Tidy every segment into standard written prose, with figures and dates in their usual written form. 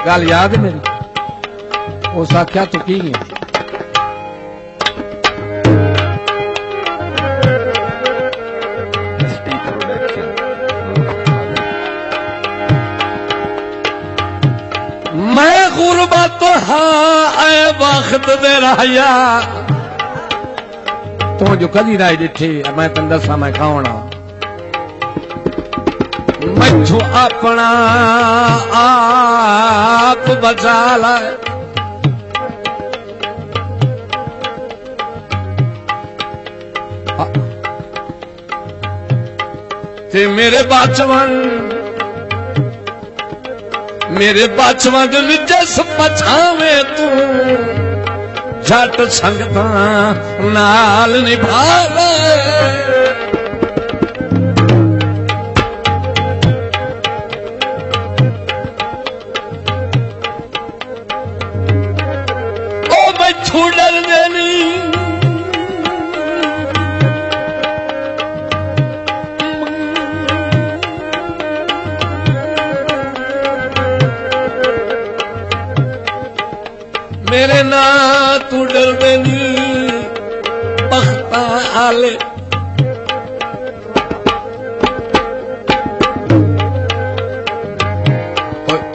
गल याद है मेरी उस आख्या तू की है मैं गुरबत हाँ ऐ वक्त दे रहा तू जो कदी ना डिठी मैं तेन दसा मैं कौन हाँ मैथू अपना आप बचा ला ते मेरे बचपन जिस पछावे तू झट संगता नाल निभा डर देनी मेरे ना तू डर देनी बख्ता आले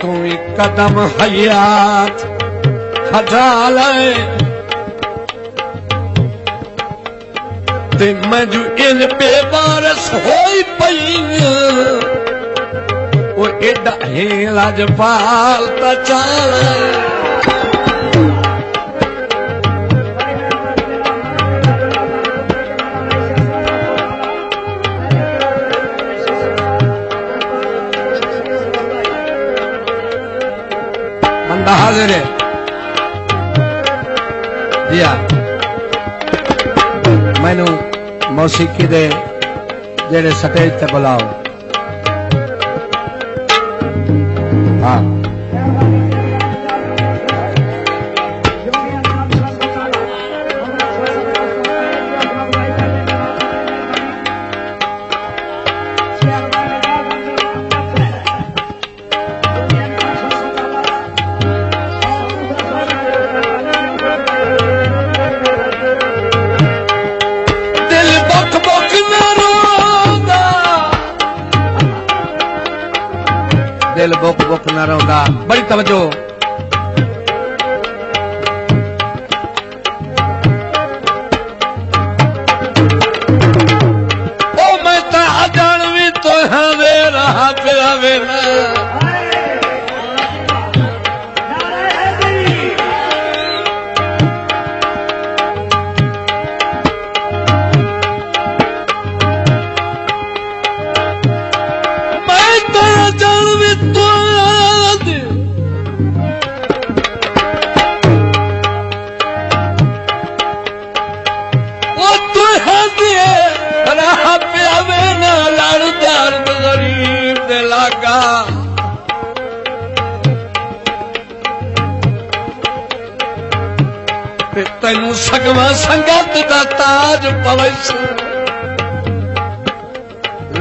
तू कदम हयात हटा लाए ते मैं जो इन बेवारस होई पई वो एडा हेला जपाल ता चाल बंदा हाजिर है दिया मैनू मौसीकी दे जेड़े स्टेज ते बुलाओ हाँ दिल बुक बुक न रोंदा बड़ी तवज्जो ओ मैं ता जान भी तो हवे रहा पिया वेना तेनू सगवा संगत दा ताज पवैस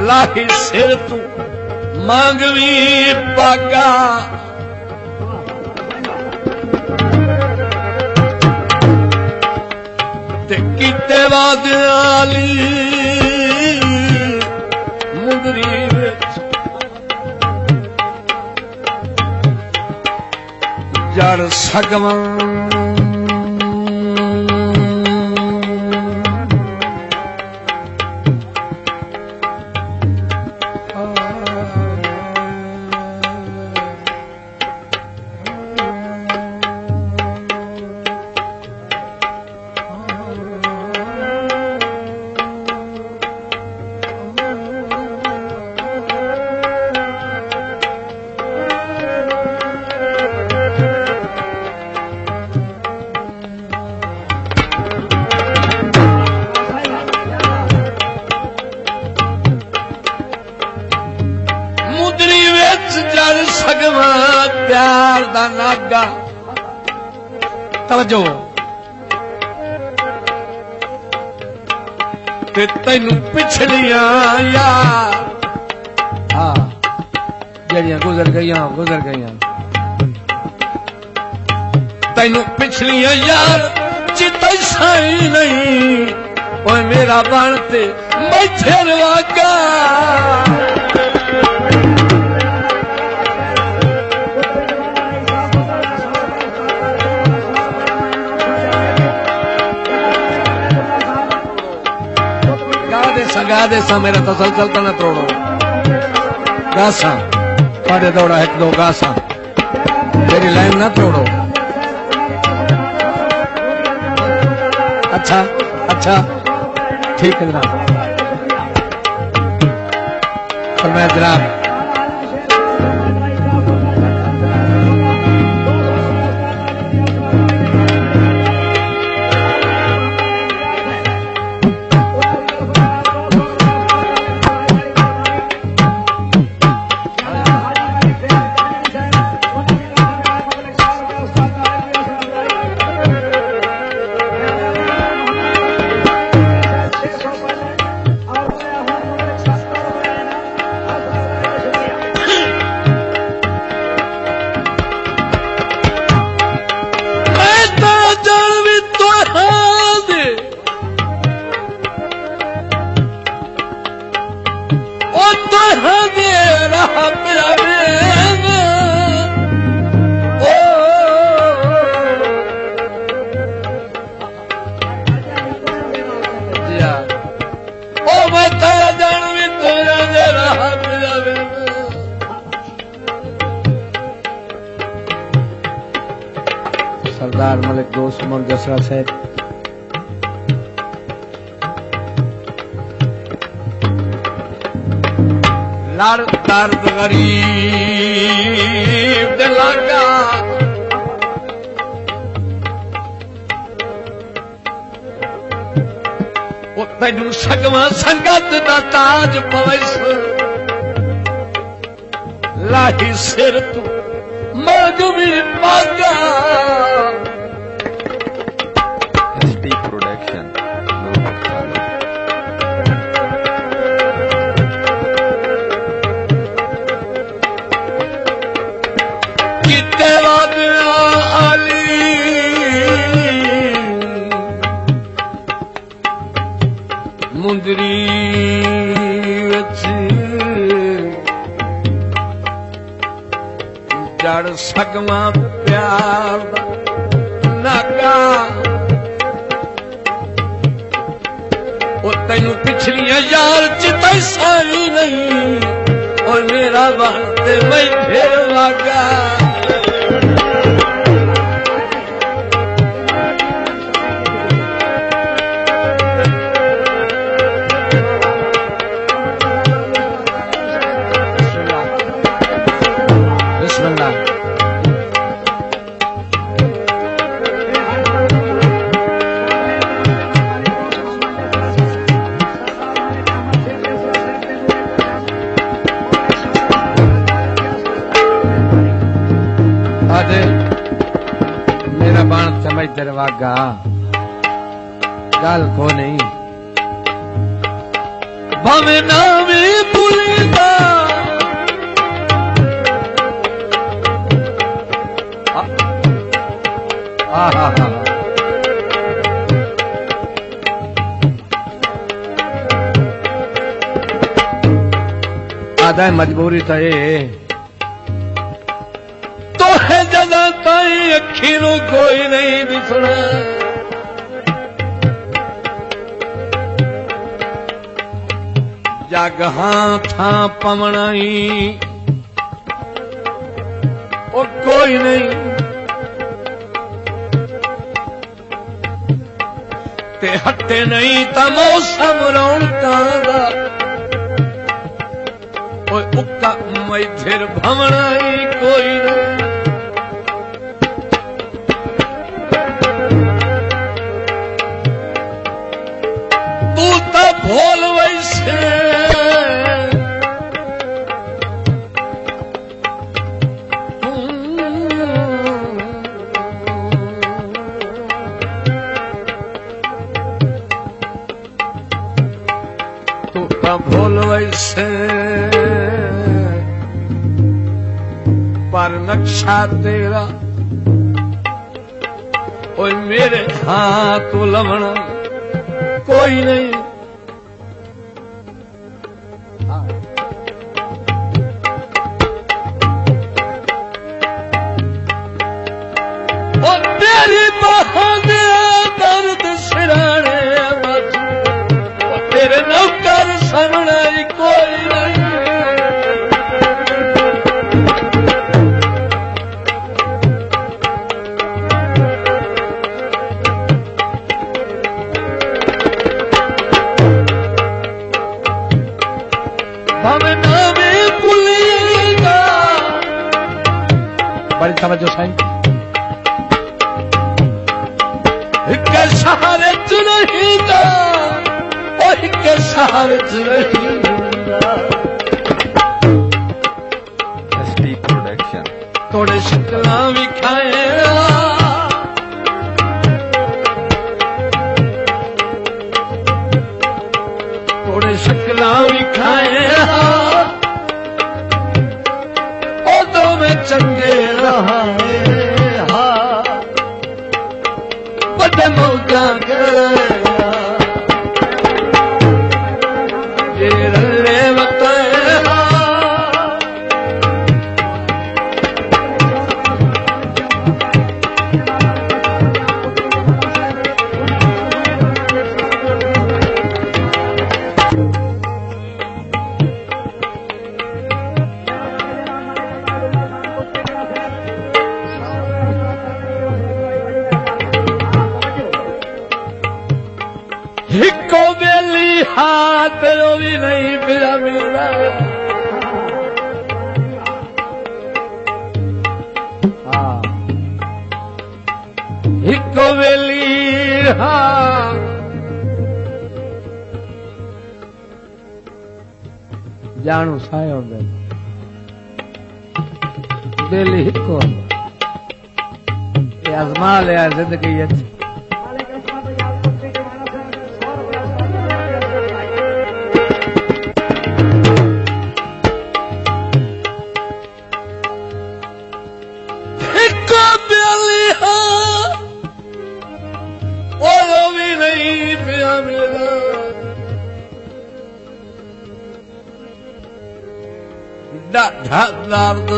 लाही सिर तू मांगवी पागा ते कीते वादे आली मुंदरी विच जड़ सगवा प्यार दा नागा तवज्जो ते तैनू पिछलियां यार हाँ जड़ियां गुजर गई तेनू पिछलियां यार चिता साई नहीं ओए मेरा बनते बैठे रवागा गा दे सा मेरा तसलसल तो न तोड़ो गासा पारे दौड़ा एक दो गासा मेरी लाइन ना तोड़ो अच्छा अच्छा ठीक है जनाब फरमाया जनाब सरदार मलिक दोस्त उमर जसरा साहब लाड़ दर्द गरीब दे लागा वो तेनू सगवा संगत दा ताज पवैस लाही सिर तू मगवी पागा प्रोडक्शन किते वादिया आली मुंदरी जड़ सगवा प्यार नागा वो तेनू पिछलियां यार चिता सारी नहीं और मेरा बनते मैं फिर वागा मेरा बाण समझ दरवागा गल को नहीं भावे नामी भूलेगा आधा मजबूरी तो ये जदा ताई अखी नू कोई नहीं दिसना जग हां था पवनाई ओ कोई नहीं ते हटे नहीं ता मौसम रौनका दा ओ उक्का मैं फिर भवनाई कोई नहीं भोल वैसे तू का भोल वैसे पर नक्शा तेरा ओए मेरे हाथ तो लवना कोई नहीं। और तेरी बहाने दर्द सिराने बस, और तेरे नौकर सामने कोई नहीं। बड़ी तवज्जो साईं। हिक्के सहारे च नहीं दा, ओ हिक्के सहारे च नहीं दा। एसटी प्रोडक्शन थोड़े शक्लां विखाए, थोड़े शक्लां विखाए, ओदों में चंगे रहाए। बड़े मौजा करेगा ये रल्ले बताए। हिको बेली हाथ रो भी नहीं फिरा मिलना। हिको बेली हाथ जानू सायो बेली हिको ये आजमा लिया जिंदगी अच्छी। दर्द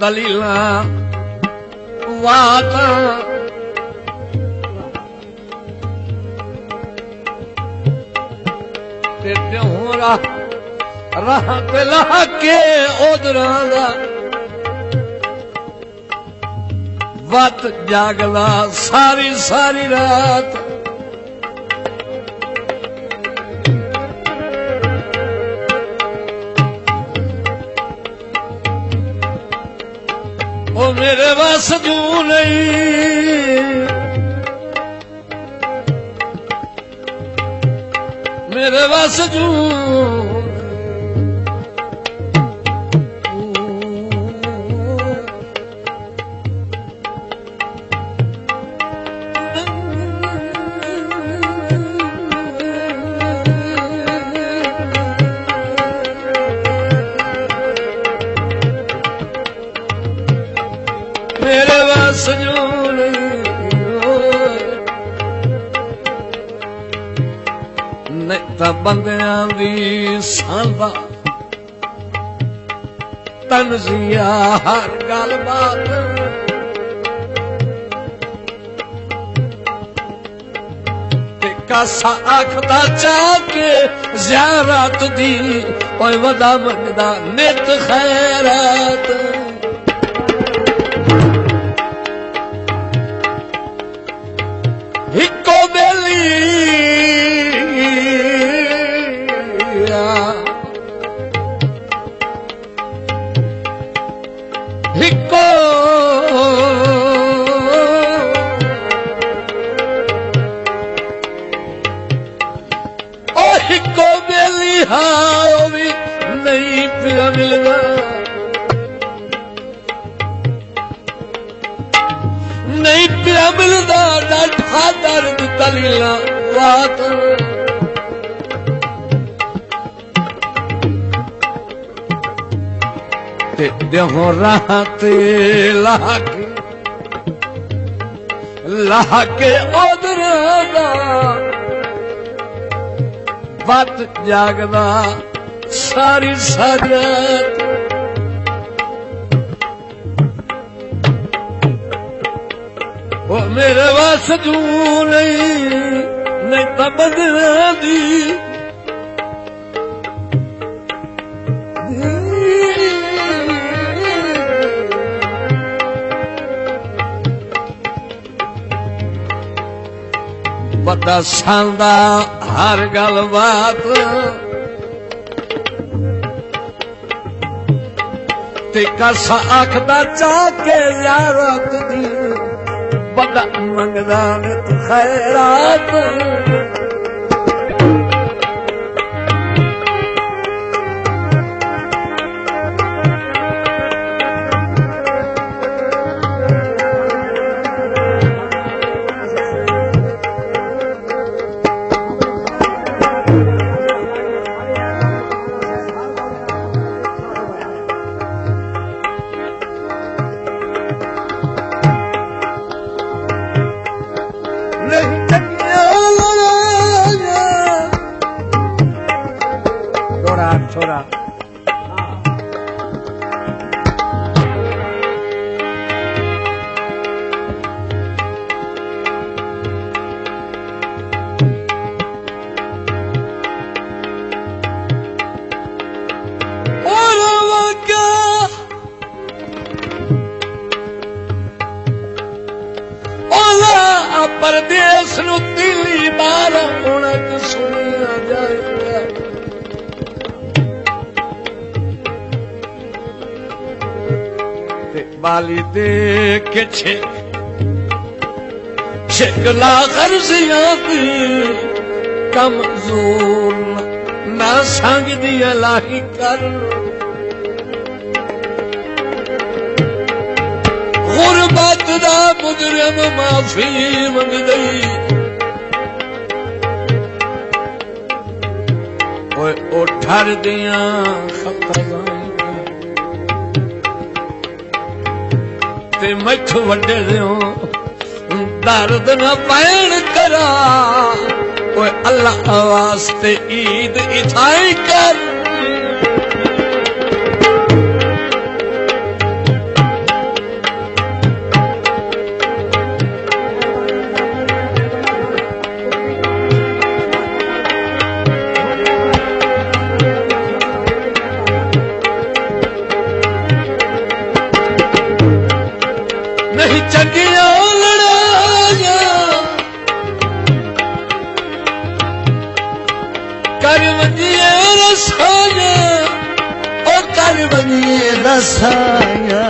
दलीला वाता ते राह ते ला के ओदरां दा वत जागला सारी सारी रात। ओ मेरे बस जू नहीं, मेरे बस जू मेरे बस जू नहीं तां बंदियां दी सांदा तनजिया हर गल बात। ते कासा आखदा चाह के ज़ियारत दी ओए वदा मंगदा नित खैरात। हिको बेली हिको ओ हिको बेली हाओ भी नहीं पिया मिलना। नहीं पिया मिलदा डाठा दर्द दलीला वात। ते देहो राह ते ला के उधर बत जागदा सारी साजत वो मेरे वास जू नहीं तो बदला दी पता सांदा हर गल बात ते कस आखदा चाह के यारत दी बड़ा मंगदा ने खैरात छोरा परदेस नू दिली बार होना सुनिया जाएगा बाली दे के छिकला गर्जियां दी कमजोर ना संग दी लाही कर गुरबत दा मुजरिम माफी मंगदई ओए ओ ठर दियां खतरा ते मैथों वड्डे दियों दर्द न पैण करा ओए अल्लाह वास्ते ईद इथाई कर नहीं चंगिया लड़ाया कर बनिए रसाया और कर बनिए रसाया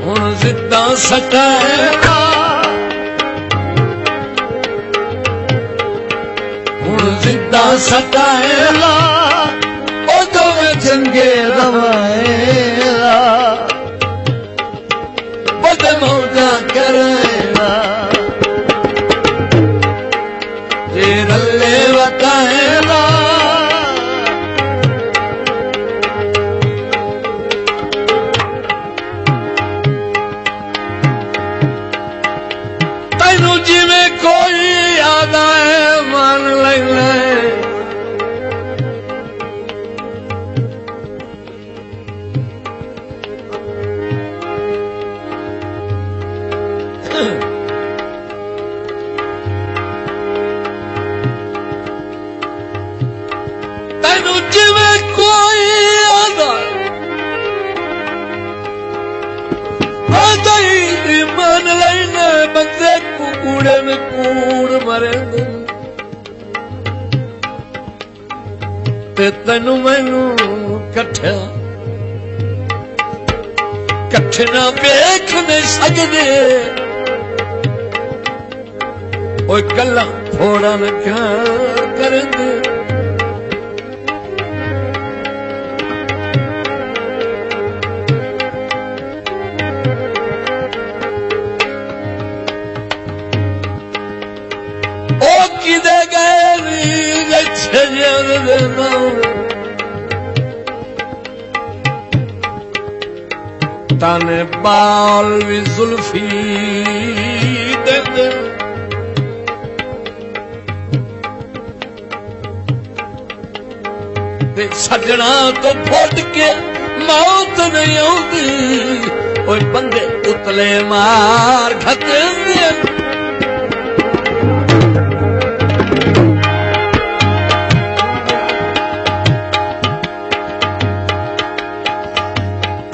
हुण जिद्दां सटाएगा हुण जिद्दां सटाएगा ओ दोवें चंगे रवाएगा मौजा करेगा जे रल्ले बताएगा तैनू जिवें कोई याद आए मान ले तैनू जिवें कोई आदा मान लेने बंदे कूड़े में कूड़ मरेंगे ते तैनू मैनू कट्ठा कट्ठे ना वेख नहीं सकदे ओए गल्लां थोड़ा न क्या करेंगे किदे गए ताने बाल भी जुल्फी दे सजना तो फुट के मौत नहीं आती ओए बंदे उतले मार खते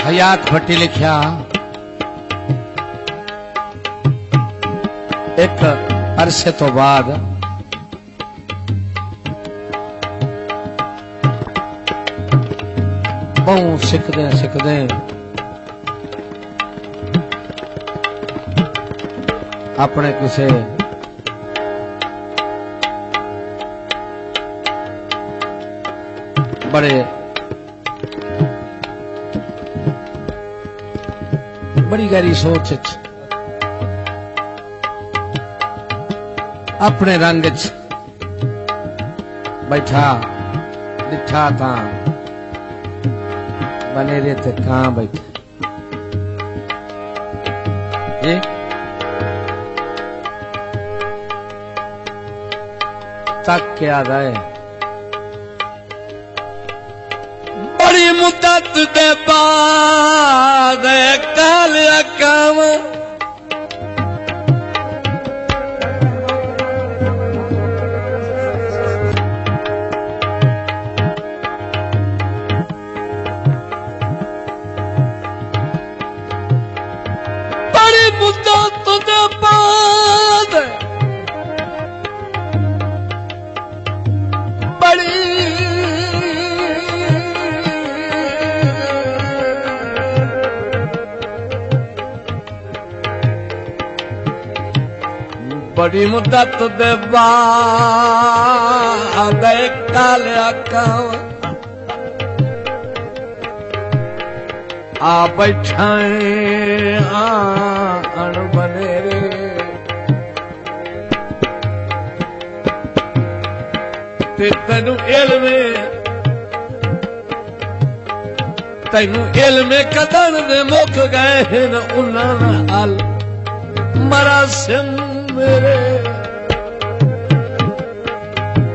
हयात भट्टी लिखिया एक अरसे तो बाद बहु सिखदे अपने किसे बड़ी गहरी सोच अपने रंग बैठा दिठा था बने रहते कहां बैठे तक के आ गए बड़ी मुद्दत दे बाद कालिया काम बड़ी मुद्दत दे बाद कालिया काम आ बैठा आन बने ते तेनू इल्म कदर दे मुक गए न उन्हां नाल मरा सिंह मेरे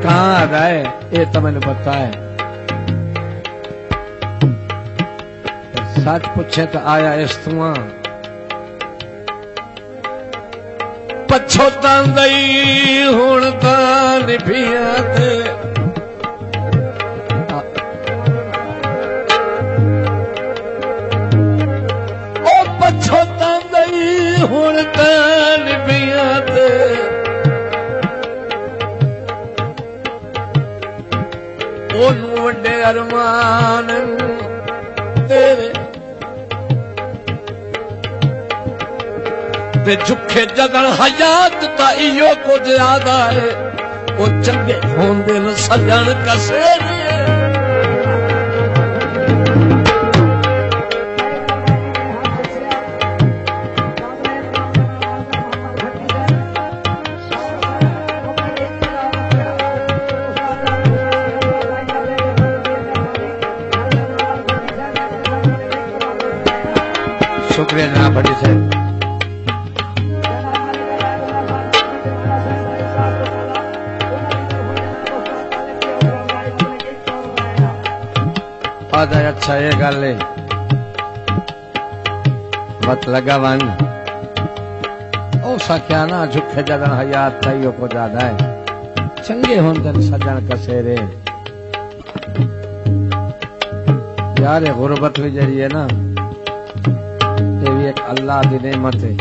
कहां आ गए ये तो मैंने पता है सच पूछे तो आया इस तुआ पछोता दई हुण तां निभिया ते ओ पछोता दई हुण तां निभिया ते ओनू वड्डे अरमान तेरे ते झुखे जदन हयात ता इयो कुछ याद आए वो चंगे होंदे न सजन कसेरे शुक्रिया जनाब भट्टी साहब अच्छा ये गल बत लगा वन ओ सख्या ना झुखे जदन हयात ताइयो को ज्यादा है चंगे होंदे सजन कसेरे यार ये गुरबत भी जरी है ना ये भी एक अल्लाह की नेमत है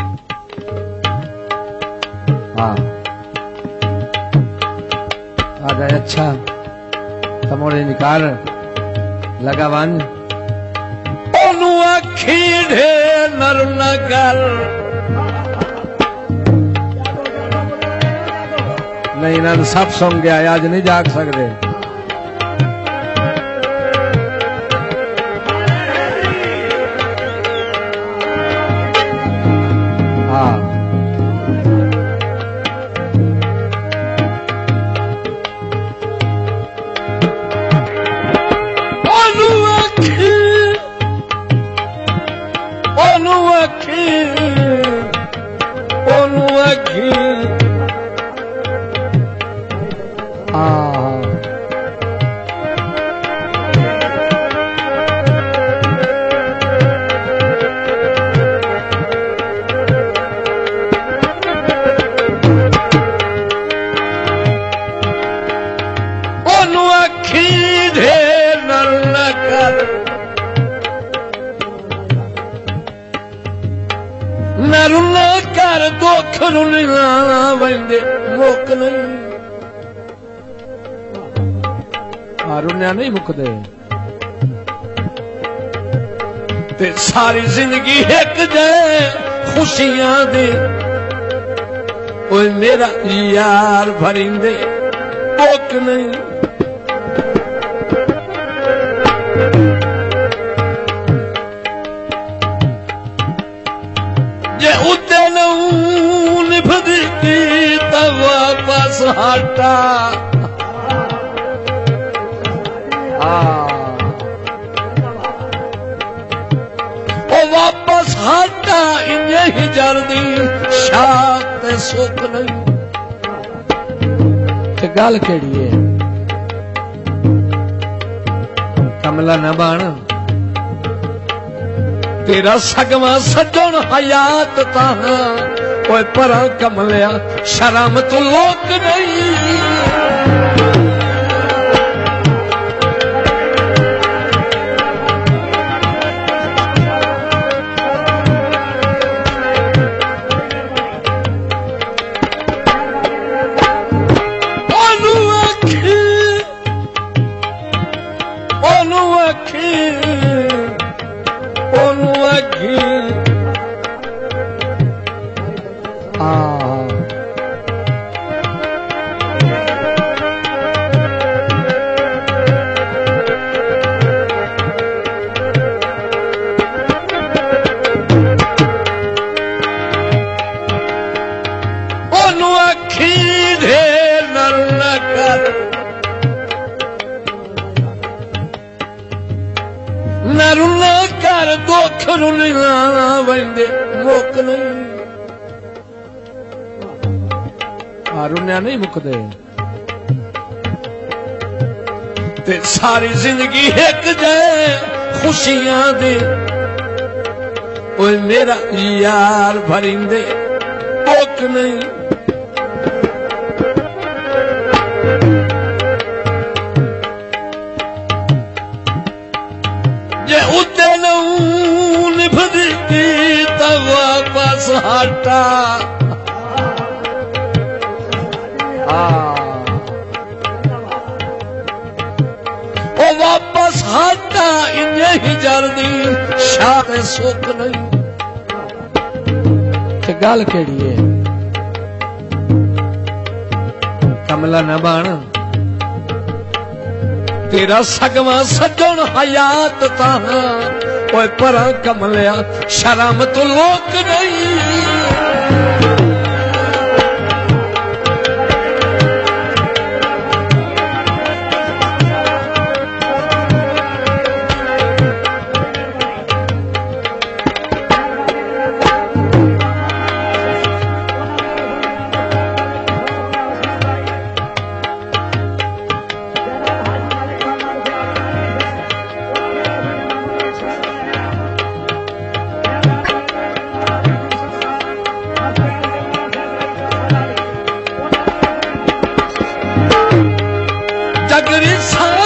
हाँ आ जाए अच्छा तमोड़े निकाल लगा वन ओनू आखी ढेर नर नगर नहीं ना सब सौ गया आज नहीं जाग सकते हाँ अखी ढेर न कर नरु न कर दुख रुलना वंदे मुक नहीं रुनिया नहीं मुकदे ते सारी जिंदगी एक जाए खुशियां दे ओए मेरा यार भरिंदे मुक नहीं जे उते नून निभदी की तब वापस हटा वापस हटा इन्हें ही जल्दी शात सुख नहीं ते गल केड़ी है कमला न बन तेरा सगवा सजन हयात ताहा ओए परा कमलिया शर्म तू लोक नहीं नरु न कर दुख रुलना वंदे मुक नहीं रुनिया नहीं मुकदे ते सारी जिंदगी एक जाए खुशियां दे ओए मेरा यार भरिंदे मुक नहीं जे उते नून निभदी की तब वापस हटा ओ वापस हटा इन्हें ही जल्दी शात सुख नहीं ते गल केड़ी है कमला न बन तेरा सगवा सजन हयात ताहा ओए परा कमलिया शर्म तू लोक नहीं जगरी सा